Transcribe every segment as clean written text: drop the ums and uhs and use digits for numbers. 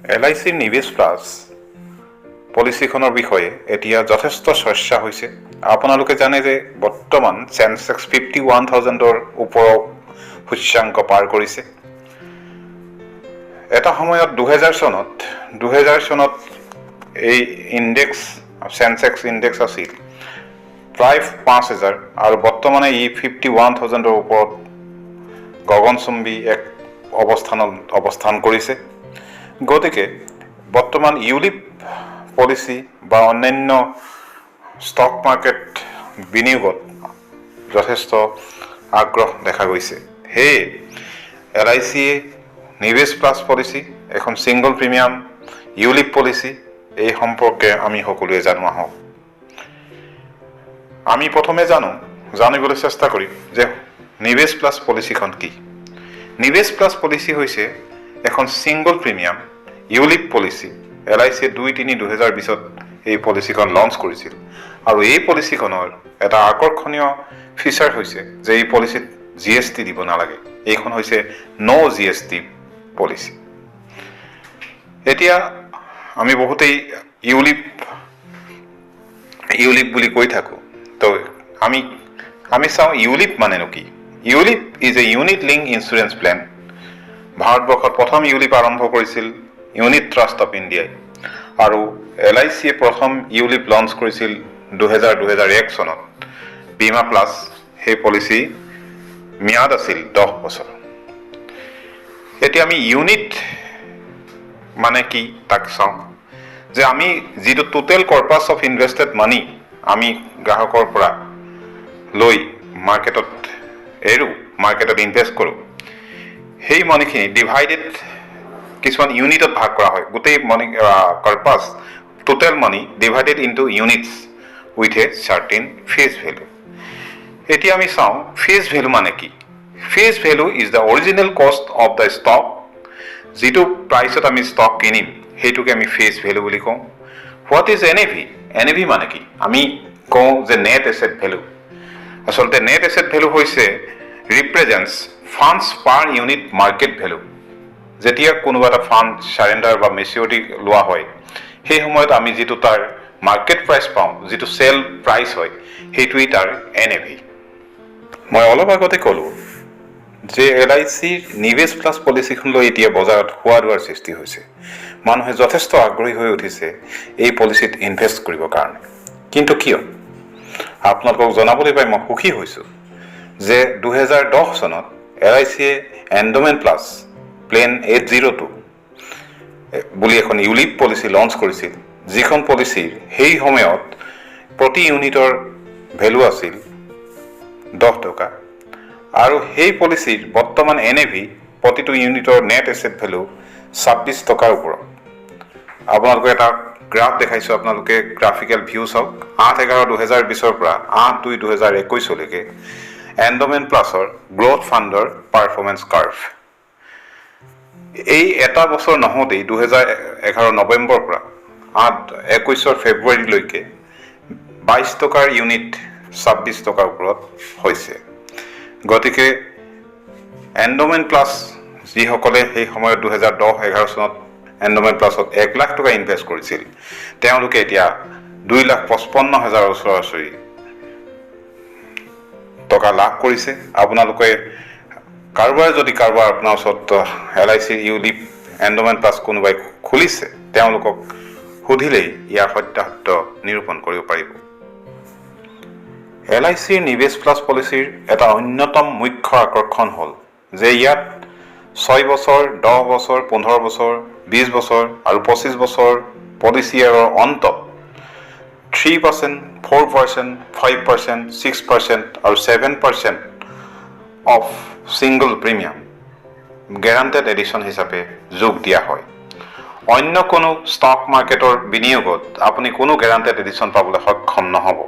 LIC নিৱেশ plus পলিচিখনৰ বিষয়ে এতিয়া যথেষ্ট চৰ্চা হৈছে। আপোনালোকে জানে যে বৰ্তমান চেনচেক্স 51,000ৰ ওপৰৰ সূচাংক পাৰ কৰিছে। এটা সময়ত 2000 চনত এই ইণ্ডেক্স চেনচেক্স ইণ্ডেক্স আছিল প্ৰায় 5,000 আৰু বৰ্তমানে ই 51,000ৰ ওপৰত গগনচুম্বী এক অৱস্থান কৰিছে। গতিকে বৰ্তমান ইউলিপ পলিচি বা অন্যান্য ষ্টক মাৰ্কেট বিনিয়োগত যথেষ্ট আগ্ৰহ দেখা গৈছে। সেয়ে LICয়ে নিৱেশ প্লাছ পলিচি এখন ছিংগল প্ৰিমিয়াম ইউলিপ পলিচি এই সম্পৰ্কে আমি সকলোৱে জানো আহক। আমি প্ৰথমে জানিবলৈ চেষ্টা কৰিম যে নিৱেশ প্লাছ পলিচিখন কি। নিৱেশ প্লাছ পলিচি হৈছে এখন ছিংগল প্ৰিমিয়াম ইউলিপ পলিচি। LICয়ে 2/3/2020ত এই পলিচিখন লঞ্চ কৰিছিল আৰু এই পলিচিখনৰ এটা আকৰ্ষণীয় ফিচাৰ হৈছে যে এই পলিচিত GST দিব নালাগে। এইখন হৈছে নো GST পলিচি। এতিয়া আমি বহুতেই ইউলিপ বুলি কৈ থাকোঁ। তো আমি চাওঁ ইউলিপ মানেনো কি। ULIP is a unit link insurance plan. ভাৰতবৰ্ষত প্ৰথম ইউলিপ আৰম্ভ কৰিছিল ইউনিট ট্ৰাষ্ট অফ ইণ্ডিয়াই আৰু LICয়ে প্ৰথম ইউলিপ লঞ্চ কৰিছিল 2001 চনত। বীমা প্লাছ সেই পলিচি ম্যাদ আছিল 10 বছৰ। এতিয়া আমি ইউনিট মানে কি তাক চাওঁ যে আমি যিটো টোটেল কৰ্পাছ অফ ইনভেষ্টেড মানি আমি গ্ৰাহকৰ পৰা লৈ মাৰ্কেটত ইনভেষ্ট কৰোঁ, সেই মানিখিনি ডিভাইডেড কিছুমান ইউনিটত ভাগ কৰা হয়। গোটেই money corpus total money divided into units with a certain face value. এতিয়া আমি চাওঁ ফেচ ভেলু মানে কি। Face value is the original cost of the stock. যিটো প্ৰাইচত আমি ষ্টক কিনিম সেইটোকে আমি ফেচ ভেলু বুলি কওঁ। What is NAV? NAV মানে কি? আমি কওঁ যে নেট এছেট ভেলু। আচলতে নেট এছেট ভেলু হৈছে ৰিপ্ৰেজেণ্টছ ফাণ্ডছ পাৰ ইউনিট মাৰ্কেট ভেলু। যেতিয়া কোনোবা এটা ফাণ্ড চাৰেণ্ডাৰ বা মেচিউৰিটি লোৱা হয় সেই সময়ত আমি যিটো তাৰ মাৰ্কেট প্ৰাইচ পাওঁ, যিটো চেল প্ৰাইচ হয়, সেইটোৱেই তাৰ NAV। মই অলপ আগতে ক'লোঁ যে LICৰ নিৱেশ প্লাছ পলিচিখন লৈ এতিয়া বজাৰত হোৱা দুৱাৰ সৃষ্টি হৈছে। মানুহে যথেষ্ট আগ্ৰহী হৈ উঠিছে এই পলিচিত ইনভেষ্ট কৰিবৰ কাৰণে। কিন্তু কিয়? আপোনালোকক জনাবলৈ পাই মই সুখী হৈছোঁ যে 2010 চনত LICয়ে এণ্ডমেণ্ট প্লাছ প্লেন 802 বুলি এখন ইউলিপ পলিচি লঞ্চ কৰিছিল, যিখন পলিচিৰ সেই সময়ত প্ৰতি ইউনিটৰ ভেলু আছিল 10 টকা আৰু সেই পলিচিৰ বৰ্তমান NAV প্ৰতিটো ইউনিটৰ নেট এছেট ভেলু 26 টকাৰ ওপৰত। আপোনালোকে এটা গ্ৰাফ দেখাইছোঁ, আপোনালোকে গ্ৰাফিকেল ভিউ চাওক। 8/11/2020ৰ পৰা 8/2/2021লৈকে এণ্ডমেণ্ট প্লাছৰ গ্ৰ'থ ফাণ্ডৰ পাৰফৰ্মেঞ্চ কাৰ্ভ। এই এটা বছৰ নহওঁতেই 2011 নৱেম্বৰৰ পৰা 2021 ফেব্ৰুৱাৰীলৈকে 22 টকাৰ ইউনিট 26 টকাৰ ওপৰত হৈছে। গতিকে এণ্ডমেণ্ট প্লাছ যিসকলে সেই সময়ত 2010-11 চনত এণ্ডমেণ্ট প্লাছত 1 লাখ টকা ইনভেষ্ট কৰিছিল, তেওঁলোকে এতিয়া 2,55,000 ওচৰা-ওচৰি টকা লাভ কৰিছে। আপোনালোকে কাৰোবাৰ আপোনাৰ ওচৰত LICৰ ইউলিপ এণ্ডমেণ্ট প্লাছ কোনোবাই খুলিছে, তেওঁলোকক সুধিলেই ইয়াৰ সত্যাসত্য নিৰূপণ কৰিব পাৰিব। LICৰ নিৱেশ প্লাছ পলিচিৰ এটা অন্যতম মুখ্য আকৰ্ষণ হ'ল যে ইয়াত 6 বছৰ, 10 বছৰ, 15 বছৰ, 20 বছৰ আৰু 25 বছৰ পলিচি ইয়াৰৰ অন্তত 3%, 4%, 5%, 6% আৰু 7% of single premium guaranteed addition হিচাপে যোগ দিয়া হয়। অন্য কোনো ষ্টক মাৰ্কেটৰ বিনিয়োগত আপুনি কোনো গেৰাণ্টেড এডিশ্যন পাবলৈ সক্ষম নহ'ব।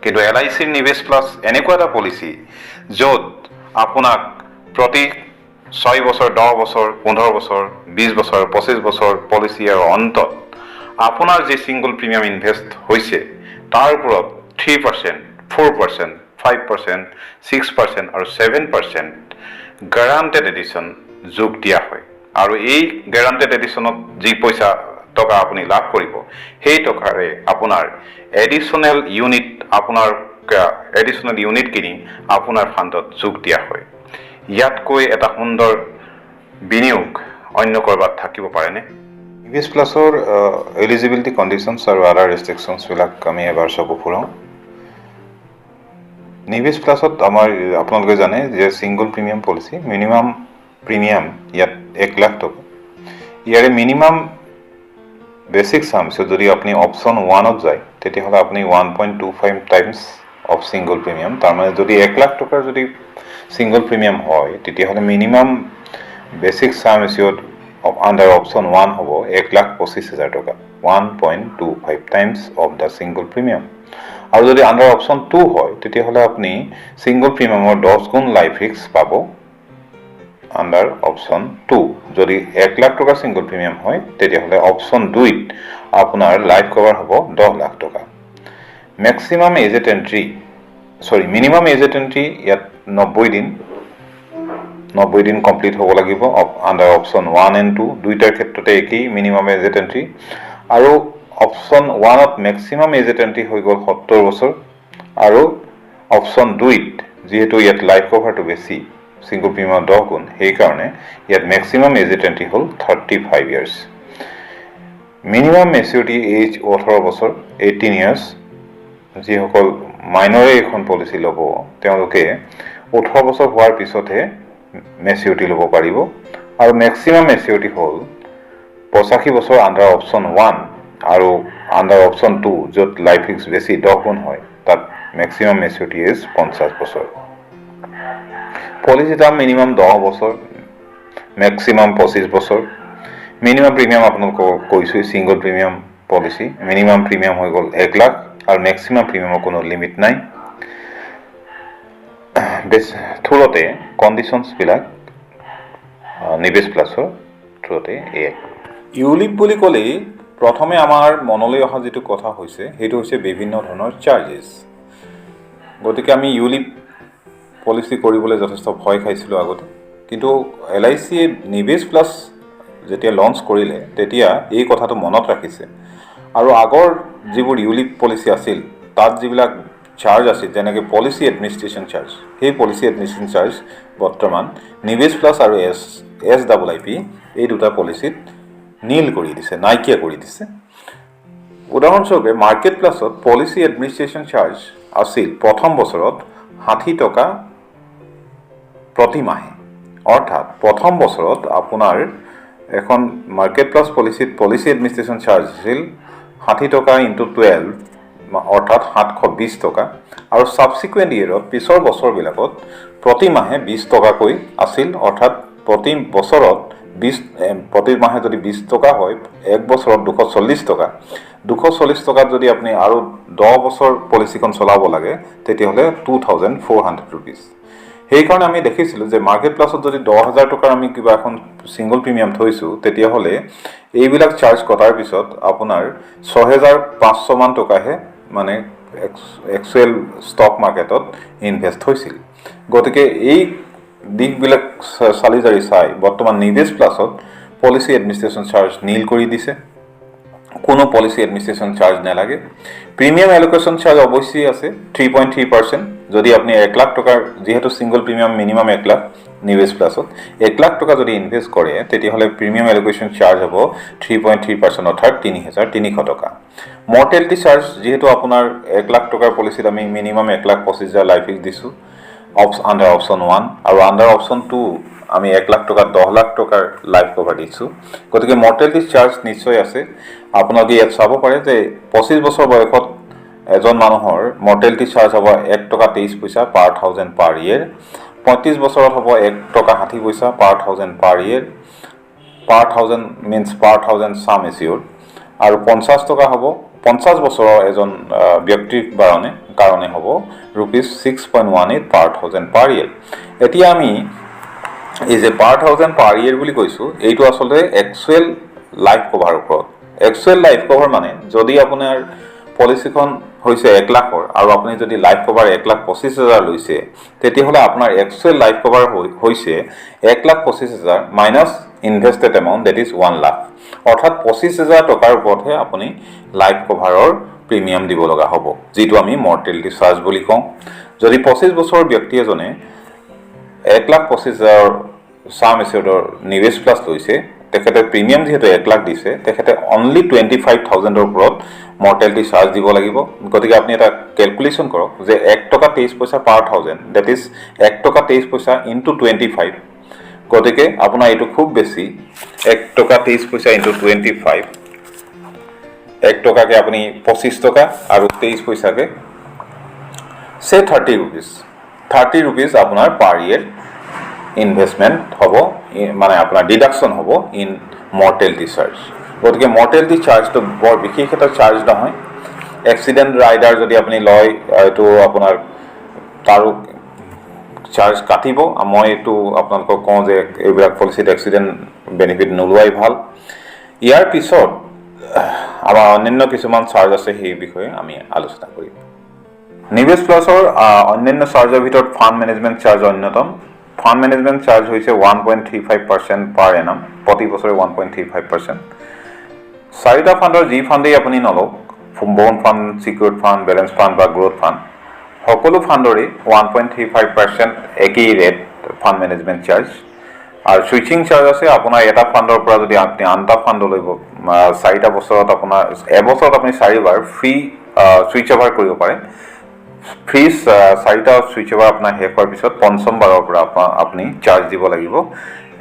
কিন্তু LICৰ নিৱেশ প্লাছ এনেকুৱা এটা পলিচি য'ত আপোনাক প্ৰতি 6 বছৰ, 10 বছৰ, 15 বছৰ, 20 বছৰ, 25 বছৰ পলিচি ইয়াৰৰ অন্তত আপোনাৰ যি ছিংগল প্ৰিমিয়াম ইনভেষ্ট হৈছে তাৰ ওপৰত 3%, 4%, 5%, 6% আৰু 7% গ্যাৰাণ্টেড এডিশ্যন যোগ দিয়া হয়। আৰু এই গ্যাৰাণ্টেড এডিশ্যনত যি পইচা টকা আপুনি লাভ কৰিব সেই টকাৰে আপোনাৰ এডিশ্যনেল ইউনিট কিনি আপোনাৰ ফাণ্ডত যোগ দিয়া হয়। ইয়াতকৈ এটা সুন্দৰ বিনিয়োগ অন্য ক'ৰবাত থাকিব পাৰেনে? নিবেশ প্লাছৰ এলিজিবিলিটি কণ্ডিশ্যনছ আৰু আদাৰ ৰেষ্ট্ৰিকশ্যনছবিলাক আমি এবাৰ চকু ফুৰাওঁ। নিবেশ প্লাছত আমাৰ আপোনালোকে জানে যে single premium policy, minimum premium ইয়াত 1 লাখ টকা। ইয়াৰে মিনিমাম বেচিক চামছত যদি আপুনি অপশ্যন 1ত যায় তেতিয়াহ'লে আপুনি 1.25 টাইমছ অফ ছিংগল প্ৰিমিয়াম, তাৰমানে যদি 1 লাখ টকাৰ যদি ছিংগল প্ৰিমিয়াম হয় তেতিয়াহ'লে মিনিমাম বেচিক চামছত আণ্ডাৰ অপশ্যন 1 হ'ব 1,25,000 টকা, 1.25 times of the single premium. আৰু যদি আণ্ডাৰ অপশ্যন 2 হয় তেতিয়াহ'লে আপুনি ছিংগল প্ৰিমিয়ামৰ 10 গুণ লাইফ ৰিস্ক পাব আণ্ডাৰ অপশ্যন 2। যদি 1 লাখ টকাৰ ছিংগল প্ৰিমিয়াম হয় তেতিয়াহ'লে অপশ্যন 2ত আপোনাৰ লাইফ কভাৰ হ'ব 10 লাখ টকা। Maximum aged entry minimum aged entry ইয়াত 90 দিন কমপ্লিট হ'ব লাগিব আণ্ডাৰ অপশ্যন 1 and 2 দুইটাৰ ক্ষেত্ৰতে একেই মিনিমাম এজেড এণ্ট্ৰি। আৰু অপশ্যন 1ত মেক্সিমাম এজেড এণ্ট্ৰি হৈ গ'ল 70 বছৰ, আৰু অপশ্যন 2ত যিহেতু ইয়াত লাইফ কভাৰটো বেছি ছিংগল প্ৰিমিয়ামৰ 10 গুণ, সেইকাৰণে ইয়াত মেক্সিমাম এজেড এণ্ট্ৰি হ'ল 35 ইয়াৰ্ছ। মিনিমাম মেচিউৰিটি এজ 18 বছৰ 18 ইয়াৰ্ছ। যিসকল মাইনৰে এইখন পলিচি ল'ব তেওঁলোকে 18 বছৰ হোৱাৰ পিছতহে মেচিউৰিটি ল'ব পাৰিব। আৰু মেক্সিমাম মেচিউৰিটি হ'ল 85 বছৰ আণ্ডাৰ অপশ্যন 1 আৰু আণ্ডাৰ অপশ্যন 2 য'ত লাইফ ৰিস্ক বেছি 10 গুণ হয়, তাত মেক্সিমাম মেচিউৰিটি এজ 50 বছৰ। পলিচি টাৰ্ম মিনিমাম 10 বছৰ, মেক্সিমাম 25 বছৰ। মিনিমাম প্ৰিমিয়াম আপোনালোকক কৈছোঁৱেই, single premium policy minimum premium হৈ গ'ল 1 লাখ আৰু মেক্সিমাম প্ৰিমিয়ামৰ কোনো লিমিট নাই। থ্ৰুতে কণ্ডিশ্যনছবিলাক নিবেশ প্লাছৰ থ্ৰুতে এয়াই। ইউলিপ বুলি ক'লেই প্ৰথমে আমাৰ মনলৈ অহা যিটো কথা হৈছে সেইটো হৈছে বিভিন্ন ধৰণৰ চাৰ্জেছ। গতিকে আমি ইউলিপ পলিচি কৰিবলৈ যথেষ্ট ভয় খাইছিলোঁ আগতে, কিন্তু LICয়ে নিবেশ প্লাছ যেতিয়া লঞ্চ কৰিলে তেতিয়া এই কথাটো মনত ৰাখিছে আৰু আগৰ যিবোৰ ইউলিপ পলিচি আছিল তাত যিবিলাক চাৰ্জ আছিল যেনেকৈ পলিচি এডমিনিষ্ট্ৰেশ্যন চাৰ্জ, সেই পলিচি এডমিনিষ্ট্ৰেশ্যন চাৰ্জ বৰ্তমান নিবেশ প্লাছ আৰু SIP এই দুটা পলিচিত নীল কৰি দিছে, নাইকিয়া কৰি দিছে। উদাহৰণস্বৰূপে মাৰ্কেট প্লাছত পলিচি এডমিনিষ্ট্ৰেশ্যন চাৰ্জ আছিল প্ৰথম বছৰত 60 টকা প্ৰতি মাহে, অৰ্থাৎ প্ৰথম বছৰত আপোনাৰ এখন মাৰ্কেট প্লাছ পলিচিত পলিচি এডমিনিষ্ট্ৰেশ্যন চাৰ্জ আছিল 60 টকা ইনটু 12 অৰ্থাৎ 720 টকা, আৰু ছাবছিকুৱেণ্ট ইয়েৰত পিছৰ বছৰবিলাকত প্ৰতি মাহে 20 টকাকৈ আছিল, অৰ্থাৎ প্ৰতি বছৰত প্ৰতি মাহে যদি 20 টকা হয় এক বছৰত 240 টকা। 240 টকাত যদি আপুনি আৰু 10 বছৰ পলিচিখন চলাব লাগে তেতিয়াহ'লে 2,400 ৰুপিজ। সেইকাৰণে আমি দেখিছিলোঁ যে মাৰ্কেট প্লাছত যদি 10,000 টকাৰ আমি কিবা এখন ছিংগল প্ৰিমিয়াম থৈছোঁ তেতিয়াহ'লে এইবিলাক চাৰ্জ কটাৰ পিছত আপোনাৰ 6,500 মান টকাহে মানে একচুৱেল ষ্টক মাৰ্কেটত ইনভেষ্ট হৈছিল। গতিকে এই দিশবিলাক চালি জাৰি চাই বৰ্তমান নিবেশ প্লাছত পলিচি এডমিনিষ্ট্ৰেশ্যন চাৰ্জ নীল কৰি দিছে, কোনো পলিচি এডমিনিষ্ট্ৰেশ্যন চাৰ্জ নালাগে। প্ৰিমিয়াম এলোকেশ্যন চাৰ্জ অৱশ্যেই আছে 3.3%। যদি আপুনি 1 লাখ টকাৰ, যিহেতু ছিংগল প্ৰিমিয়াম মিনিমাম 1 লাখ নিবেশ প্লাছত 1 লাখ টকা যদি ইনভেষ্ট কৰে তেতিয়াহ'লে প্ৰিমিয়াম এলোকেশ্যন চাৰ্জ হ'ব 3.3% অৰ্থাৎ 3,300 টকা। মৰ্টেলিটি চাৰ্জ যিহেতু আপোনাৰ 1 লাখ টকাৰ পলিচিত আমি মিনিমাম 1,25,000 লাইফ ৰিস্ক দিছোঁ আণ্ডাৰ অপশ্যন 1, আৰু আণ্ডাৰ অপশ্যন 2 আমি 1 লাখ টকাত 10 লাখ টকাৰ লাইফ কভাৰ দিছোঁ। গতিকে মৰ্টেলিটি চাৰ্জ নিশ্চয় আছে। আপোনালোকে ইয়াত চাব পাৰে যে 25 বছৰ বয়সত এজন মানুহৰ মৰ্টেলিটি চাৰ্জ হ'ব 1 টকা 23 পইচা পাৰ 1000 পাৰ ইয়েৰ। 35 বছৰত হ'ব 1 টকা 60 পইচা পাৰ 1000 পাৰ ইয়েৰ, পাৰ 1000 মিনছ পাৰ 1000 চাম এচিয়ৰ। আৰু 50 টকা হ'ব 50 বছৰৰ এজন ব্যক্তিৰ কাৰণে হ'ব ₹6.18 পাৰ 1000 পাৰ ইয়েৰ। এতিয়া আমি এই যে পাৰ 1000 পাৰ ইয়েৰ বুলি কৈছোঁ এইটো আচলতে একচুৱেল লাইফ কভাৰৰ ওপৰত। একচুৱেল লাইফ কভাৰ মানে যদি আপোনাৰ পলিচিখন হৈছে 1 লাখৰ আৰু আপুনি যদি লাইফ কভাৰ 1,25,000 লৈছে তেতিয়াহ'লে আপোনাৰ একচুৱেল লাইফ কভাৰ হৈছে 1,25,000 minus invested amount that is 1 lakh অৰ্থাৎ 25,000 টকাৰ ওপৰতহে আপুনি লাইফ কভাৰৰ প্ৰিমিয়াম দিব লগা হ'ব যিটো আমি মৰ্টেলিটি চাৰ্জ বুলি কওঁ যদি 25 বছৰৰ ব্যক্তি এজনে 1,25,000 সাম এচিয়ৰ্ডৰ নিৱেশ প্লাছ লৈছে তেখেতে প্ৰিমিয়াম যেহেতু 1 লাখ দিছে তেখেতে অনলি 25,000 ৰ ওপৰত মৰ্টেলিটি চাৰ্জ দিব লাগিব গতিকে আপুনি এটা ক্যালকুলেশন কৰক যে 1 টকা 23 পইচা পাৰ 1000 দ্যাট ইজ 1 টকা 23 পইচা ইনটু 25 গতিকে আপোনাৰ এটো খুব বেছি 1 টকা 23 পইচা ইনটু 25 1 টকাকে আপুনি 25 টকা আৰু 23 পইচাকে সে 30 rupees আপোনাৰ পাৰ ইয়াৰ ইনভেষ্টমেন্ট হ'ব মানে আপোনাৰ ডিডাকশন হ'ব ইন মৰ্টেলিটি চাৰ্জ গতিকে মৰ্টেলিটি চাৰ্জটো বৰ বিশেষ এটা চাৰ্জ নহয় এক্সিডেন্ট ৰাইডাৰ যদি আপুনি লয় এটো আপোনাৰ তাৰো চাৰ্জ কাটিব মই এটো আপোনালোকক কওঁ যে এইবিলাক পলিচিত এক্সিডেন্ট বেনিফিট নলুৱাই ভাল ইয়াৰ পিছত আমাৰ অন্যান্য কিছুমান চাৰ্জ আছে সেই বিষয়ে আমি আলোচনা কৰিম নিৱেশ প্লাছৰ অন্যান্য চাৰ্জৰ ভিতৰত ফাণ্ড মেনেজমেন্ট চাৰ্জ অন্যতম ফাণ্ড মেনেজমেন্ট চাৰ্জ হৈছে 1.35% পাৰ এনাম প্ৰতি বছৰে 1.35% চাৰিটা ফাণ্ডৰ যি ফাণ্ডেই আপুনি নলওক bond fund secured fund balance fund বা গ্ৰোথ ফাণ্ড সকলো ফাণ্ডৰে 1.35% একেই ৰেট ফাণ্ড মেনেজমেন্ট চাৰ্জ আৰু সুইচিং চাৰ্জ আছে আপোনাৰ এটা ফাণ্ডৰ পৰা যদি আপুনি আনটা ফাণ্ড লইব চাৰিটা বছৰত আপোনাৰ এবছৰত আপুনি চাৰিবাৰ ফ্ৰী সুইচ অভাৰ কৰিব পাৰে ফ্ৰীজ চাৰিটা সুইচ অভাৰ আপোনাৰ শেষ হোৱাৰ পিছত পঞ্চম বাৰৰ পৰা আপুনি চাৰ্জ দিব লাগিব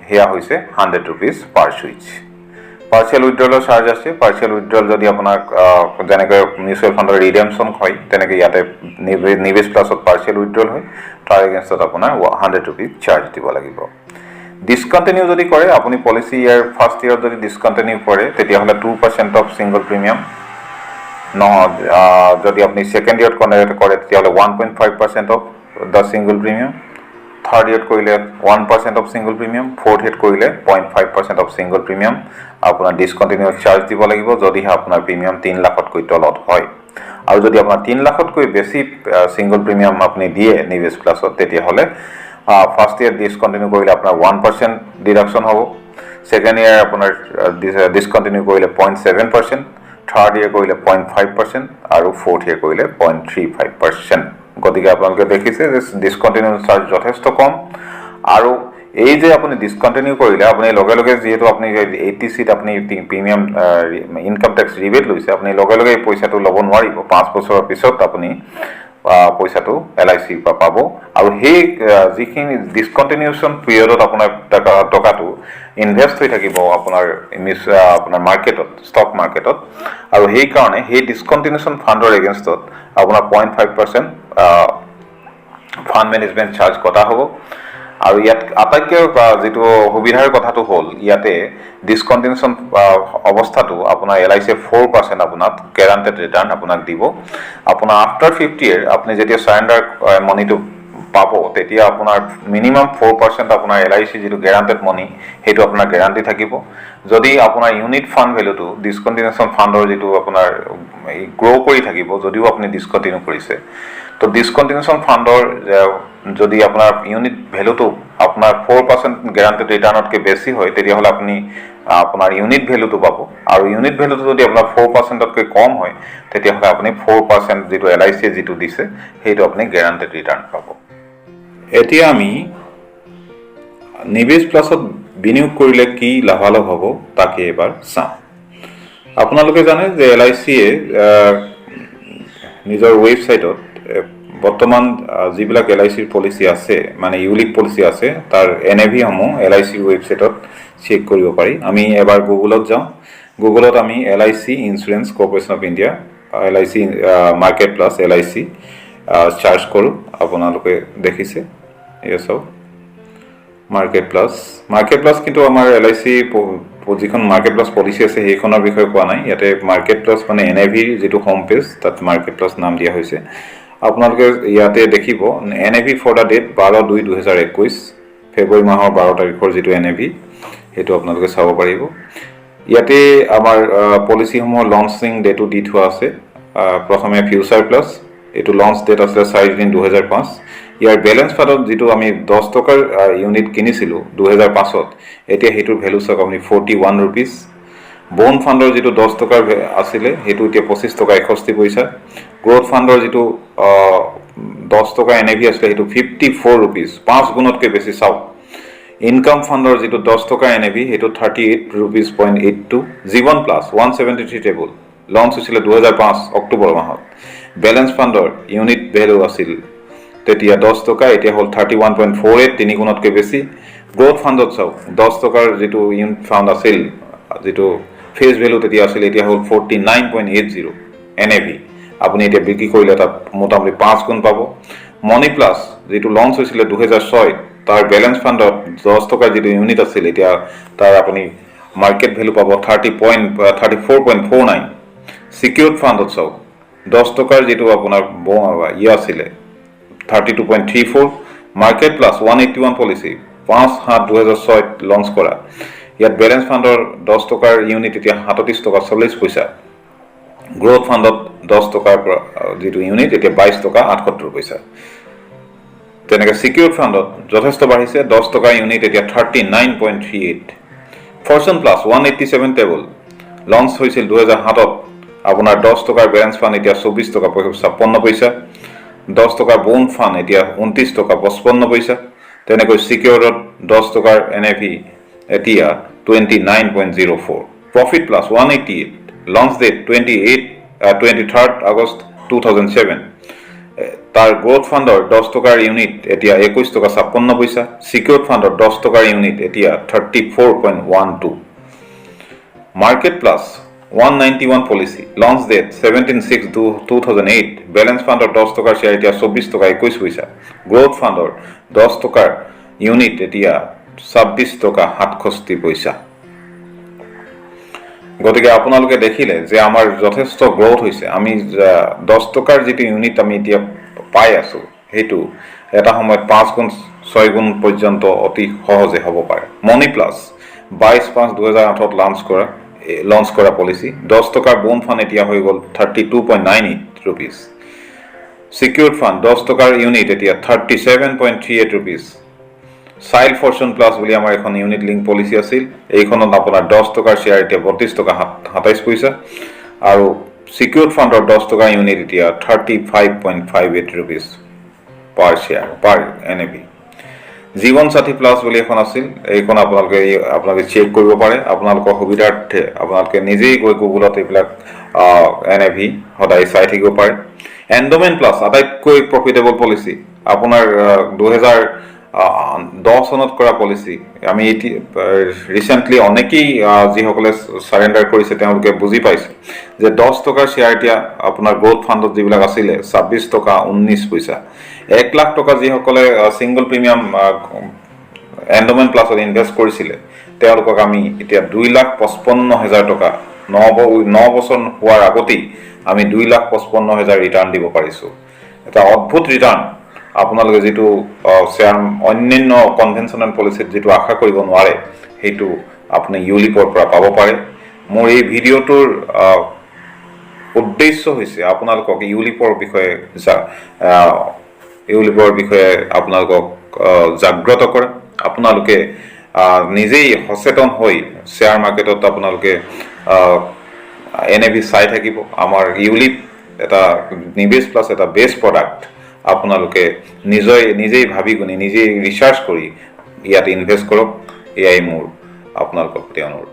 হেয়া হৈছে 100 rupees পাৰ সুইচ পাৰ্সিয়াল উইথড্ৰলৰ চাৰ্জ আছে পাৰ্সিয়াল উইথড্ৰল যদি আপোনাৰ যেনেকৈ মিউচুৱেল ফাণ্ডৰ ৰিডেমপশন হয় তেনেকৈ ইয়াতে নিৱেশ প্লাছত পাৰ্সিয়াল উইথড্ৰল হয় তাৰ এগেইনষ্টত আপোনাৰ 100 rupees চাৰ্জ দিব লাগিব ডিসকন্টিনিউ যদি কৰে আপুনি পলিসি ইয়াৰ ফাৰ্স্ট ইয়াৰ যদি ডিসকন্টিনিউ কৰে তেতিয়া হলে 2% অফ সিঙ্গল প্ৰিমিয়াম যদি আপনি সেকেন্ড ইয়ার কন্ট্রাক্ট করে তাহলে 1.5% of the single premium third year কইলে 1% of single premium fourth year কইলে 0.5% অফ সিঙ্গল প্রিমিয়াম আপনার ডিসকন্টিনিউয়াস চার্জ দিব লাগিব যদি আপনার প্রিমিয়াম 3 লাখতকৈ তলত হয় আৰু যদি আপনাৰ 3 লাখতকৈ বেছি সিঙ্গল প্ৰিমিয়াম আপনি দিয়ে নিৱেশ প্লাছত তেতিয়া হলে ফাৰ্স্ট ইয়াৰ ডিসকন্টিনিউ কৰিলে আপনাৰ 1% ডিডাকশন হ'ব সেকেন্ড ইয়াৰ আপনাৰ ডিসকন্টিনিউ কৰিলে 0.7% থাৰ্ড ইয়াৰ কইলে 0.5% আৰু ফোৰ্থ ইয়াৰ কইলে 0.35% গতিকে আপোনালোকে দেখিছে যে ডিসকন্টিনিউ চাৰ্জ যথেষ্ট কম আৰু এই যে আপুনি ডিসকন্টিনিউ কৰিলে আপুনি লগে লগে যেহেতু আপুনি 80 সিট আপুনি প্ৰিমিয়াম ইনকাম টেক্স ৰিবেট লৈছে আপুনি লগে লগে এই পইচাটো ল'ব নোৱাৰিব 5 বছৰৰ পিছত আপুনি পইচাটো এলআইসি পৰা পাব আৰু সেই যিখিনি ডিসকন্টিনিউশন পিৰিয়ডত আপোনাৰ টকাটো ইনভেস্ট হৈ থাকিব আপোনাৰ মাৰ্কেটত ষ্টক মাৰ্কেটত আৰু সেই কাৰণে সেই ডিসকন্টিনিউশন ফাণ্ডৰ এগেইনষ্টত আপোনাৰ 0.5% ফাণ্ড মেনেজমেন্ট চাৰ্জ কটা হ'ব আৰু ইয়াত আটাইতকৈ যেটো সুবিধাৰ কথাটো হ'ল ইয়াতে ডিসকন্টিনিউশন অৱস্থাটো আপোনাৰ এলআইসি 4% আপোনাক গ্যাৰান্টেড ৰিটাৰ্ণ আপোনাক দিব আপোনাৰ আফটাৰ 50 ইয়াৰ আপুনি যেতিয়া সাৰেন্ডাৰ মনিটো পাব তেতিয়া আপোনাৰ মিনিমাম 4% আপোনাৰ এলআইসি যেটো গ্যাৰান্টেড মনি হেতু আপোনাৰ গ্যাৰান্টি থাকিব যদি আপোনাৰ ইউনিট ফাণ্ড ভ্যালুটো ডিসকন্টিনিউশন ফাণ্ডৰ যেটো আপোনাৰ গ্ৰো কৰি থাকিব যদিও আপুনি ডিসকন্টিনিউ কৰিছে তো ডিসকন্টিনিউশন ফাণ্ডৰ যদি আপোনাৰ ইউনিট ভ্যালুটো আপোনাৰ 4% গ্যাৰান্টেড ৰিটাৰ্ণতকৈ বেছি হয় তেতিয়া হলে আপুনি আপোনাৰ ইউনিট ভ্যালুটো পাব আৰু ইউনিট ভ্যালুটো যদি আপোনাৰ 4%তকৈ কম হয় তেতিয়া হলে আপুনি 4% যেটো এলআইসি যেটো দিছে হেতু আপুনি গ্যাৰান্টেড ৰিটাৰ্ণ পাব এতিয়া আমি নিৱেশ প্লাছত বিনিয়োগ কৰিলে কি লাভালাভ হ'ব তাকে এবাৰ চাওঁ আপোনালোকে জানে যে এলআইসি নিজৰ ওয়েবসাইটত বৰ্তমান যিবিলাক এলআইসিৰ পলিসি আছে মানে ইউলিক পলিসি আছে তাৰ এনএভি সমূহ এলআইসিৰ ওয়েবসাইটত চেক কৰিব পাৰি আমি এবাৰ গুগলত যাওঁ গুগলত আমি LIC insurance corporation of India LIC market plus LIC charge কৰো আপোনালোকে দেখিছে এসব মাৰ্কেট প্লাছ কিন্তু আমাৰ এলআইসি যিখন মাৰ্কেট প্লাছ পলিসি আছে সেইখনৰ বিষয়ে কোৱা নাই ইয়াতে মাৰ্কেট প্লাছ মানে এনএভি যেটো হোম পেজ তাত মাৰ্কেট প্লাছ নাম দিয়া হৈছে আপোনালোকে ইয়াতে দেখিব এনএভি ফৰ দা ডেট 12/2/2021 ফেব্ৰুৱাৰী মাহৰ 12 তাৰিখৰ যেটো এনএভি হেতু আপোনালোকে চাব পাৰিব ইয়াতে আমাৰ পলিসি সমূহ লঞ্চিং ডেটো দি থোৱা আছে প্ৰথমে ফিউচাৰ প্লাছ এটো লঞ্চ ডেট আছে 4 জুন 2005 ইয়াৰ বেলেঞ্চ ফাণ্ডত যিটো আমি 10 টকাৰ ইউনিট কিনিছিলোঁ 2005ত, এতিয়া সেইটোৰ ভেলু চাওক আপুনি 41 ৰুপিজ। বন ফাণ্ডৰ যিটো 10 টকাৰ আছিলে সেইটো এতিয়া 25 টকা 61 পইচা। গ্ৰোথ ফাণ্ডৰ যিটো 10 টকা NAV আছিলে সেইটো 54 ৰুপিজ, 5 গুণতকৈ বেছি চাওক। ইনকাম ফাণ্ডৰ যিটো 10 টকা NAV সেইটো 38 ৰুপিজ 0.82। জীৱন প্লাছ 173 টেবুল লঞ্চ হৈছিলে 2005 অক্টোবৰ মাহত। বেলেঞ্চ ফাণ্ডৰ ইউনিট ভেলু আছিল তেতিয়া 10 টকা, এতিয়া হ'ল 31.48, 3 গুণতকৈ বেছি। গ্ৰোথ ফাণ্ডত চাওক 10 টকাৰ যিটো ইউনিট ফাণ্ড আছিল, যিটো ফেচ ভেলু তেতিয়া আছিল, এতিয়া হ'ল 49.80 NAV। আপুনি এতিয়া বিক্ৰী কৰিলে তাত মোটামুটি 5 গুণ পাব। মনি প্লাছ যিটো লঞ্চ হৈছিলে 2006, তাৰ বেলেঞ্চ ফাণ্ডত 10 টকাৰ যিটো ইউনিট আছিল, এতিয়া তাৰ আপুনি মাৰ্কেট ভেলু পাব 34.49। ছিকিউৰ্ড ফাণ্ডত চাওক 10 টকাৰ যিটো আপোনাৰ আছিলে 32.34। মাৰ্কেট প্লাছ 181 পলিচি 5/7/2006 লঞ্চ কৰা। ইয়াত বেলেঞ্চ ফাণ্ডৰ 10 টকাৰ ইউনিট এতিয়া 37 টকা 40 পইচা। গ্ৰোথ ফাণ্ডত 10 টকাৰ যিটো ইউনিট এতিয়া 22 টকা 78 পইচা। তেনেকৈ ছিকিউৰ্ড ফাণ্ডত যথেষ্ট বাঢ়িছে, 10 টকাৰ ইউনিট এতিয়া 39.38। ফৰচুন প্লাছ 187 টেবুল লঞ্চ হৈছিল 2007ত, আপোনাৰ 10 টকাৰ বেলেঞ্চ ফাণ্ড এতিয়া 24 টকা 56 পইচা। 10 টকাৰ বোন ফাণ্ড এতিয়া 29 টকা 55 পইচা। তেনেকৈ ছিকিউৰ্ডত 10 টকাৰ NAV এতিয়া 29.04। Profit plus 188 launch date 23 August 2007। তাৰ গ্ৰোথ ফাণ্ডৰ 10 টকাৰ ইউনিট এতিয়া 21 টকা 56 পইচা। ছিকিউৰ্ড ফাণ্ডৰ 10 টকাৰ ইউনিট এতিয়া 34.12। Market plus 191 policy launch date 17/6/2008। Balance ফাণ্ডৰ 10 টকাৰ শ্বেয়াৰ এতিয়া 24 টকা 21 পইচা। গ্ৰোথ ফাণ্ডৰ 10 টকাৰ ইউনিট এতিয়া 26 টকা 67 পইচা। গতিকে আপোনালোকে দেখিলে যে আমাৰ যথেষ্ট গ্ৰোথ হৈছে। আমি 10 টকাৰ যিটো ইউনিট আমি এতিয়া পাই আছোঁ, সেইটো এটা সময়ত 5 গুণ 6 গুণ পৰ্যন্ত অতি সহজে হ'ব পাৰে। মনি প্লাছ 22/5/2008 লঞ্চ কৰা পলিচি। 10 টকাৰ বোন ফাণ্ড এতিয়া হৈ গ'ল 32.98 ৰুপিজ। ছিকিউৰ্ড ফাণ্ড 10 টকাৰ ইউনিট এতিয়া 37.38 ৰুপিজ। চাইল্ড ফৰচুন প্লাছ বুলি আমাৰ এখন ইউনিট লিংক পলিচি আছিল, এইখনত আপোনাৰ 10 টকাৰ শ্বেয়াৰ এতিয়া 32 টকা 27 পইচা। আৰু ছিকিউৰ্ড ফাণ্ডৰ 10 টকাৰ ইউনিট এতিয়া 35.58 ৰুপিজ পাৰ শ্বেয়াৰ পাৰ NAV। জীৱন সাথী প্লাছ বুলি এখন আছিল, এইখন আপোনালোকে চেক কৰিব পাৰে। আপোনালোকৰ সুবিধাৰ্থে আপোনালোকে নিজেই গৈ গুগলত এইবিলাক NAV সদায় চাই থাকিব পাৰে। এণ্ডমেণ্ট প্লাছ আটাইতকৈ প্ৰফিটেবল পলিচি, আপোনাৰ 2010 চনত কৰা পলিচি। আমি ৰিচেণ্টলি অনেকেই যিসকলে চাৰেণ্ডাৰ কৰিছে তেওঁলোকে বুজি পাইছে যে 10 টকাৰ শ্বেয়াৰ এতিয়া আপোনাৰ গ্ৰোথ ফাণ্ডত যিবিলাক আছিলে 26 টকা 19 পইচা। 1 লাখ টকা যিসকলে ছিংগল প্ৰিমিয়াম এণ্ডমেণ্ট প্লাছত ইনভেষ্ট কৰিছিলে তেওঁলোকক আমি এতিয়া 2,55,000 টকা 9 বছৰ হোৱাৰ আগতেই আমি 2,55,000 ৰিটাৰ্ণ দিব পাৰিছোঁ। এটা অদ্ভুত ৰিটাৰ্ণ। আপোনালোকে যিটো শ্বেয়াৰ অন্যান্য কনভেনশ্যনেল পলিচিত যিটো আশা কৰিব নোৱাৰে, সেইটো আপুনি ইউলিপৰ পৰা পাব পাৰে। মোৰ এই ভিডিঅ'টোৰ উদ্দেশ্য হৈছে আপোনালোকক ইউলিপৰ বিষয়ে আপোনালোকক জাগ্ৰত কৰা। আপোনালোকে নিজেই সচেতন হৈ শ্বেয়াৰ মাৰ্কেটত আপোনালোকে NAV চাই থাকিব। আমাৰ ইউলিপ এটা নিবেশ প্লাছ এটা বেষ্ট প্ৰডাক্ট। আপোনালোকে নিজেই ভাবি গুণি নিজেই ৰিচাৰ্চ কৰি ইয়াত ইনভেষ্ট কৰক। এয়াই মোৰ আপোনালোকৰ প্ৰতি অনুৰোধ।